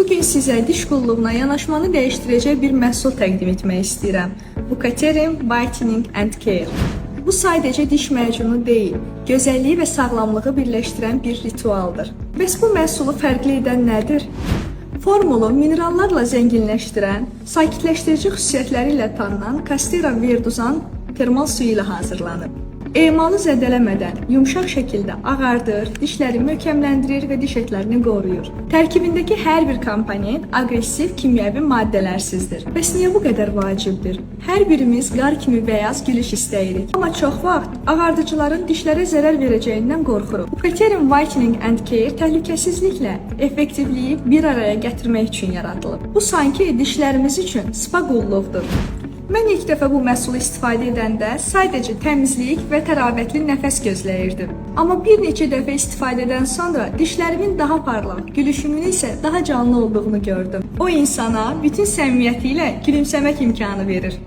Bugün sizə diş qulluğuna yanaşmanı dəyişdirəcək bir məhsul təqdim etmək istəyirəm. Bucoterim Whitening and Care. Bu sadəcə diş macunu deyil, gözəlliyi və sağlamlığı birləşdirən bir ritualdır. Bəs bu məhsulu fərqli edən nədir? Formulu minerallarla zənginləşdirən, sakitləşdirici xüsusiyyətləri ilə tanınan Castera Verduzan termal suyu ilə hazırlanıb. Emalı zədələmədən yumşaq şəkildə ağardır, dişləri möhkəmləndirir və diş etlərini qoruyur. Tərkibindəki hər bir komponent aqressiv kimyəvi maddələrsizdir. Bəs niyə bu qədər vacibdir? Hər birimiz qar kimi bəyaz gülüş istəyirik. Amma çox vaxt ağardıcıların dişlərə zərər verəcəyindən qorxuruq. Bucoterim Whitening and Care təhlükəsizliklə effektivliyi bir araya gətirmək üçün yaradılıb. Bu sanki dişlərimiz üçün spa qulluqdur. Mən ilk dəfə bu məhsulu istifadə edəndə sadəcə təmizlik və təravətli nəfəs gözləyirdim. Amma bir neçə dəfə istifadədən sonra dişlərimin daha parlaq, gülüşümün isə daha canlı olduğunu gördüm. O insana bütün səmimiyyəti ilə gülümsəmək imkanı verir.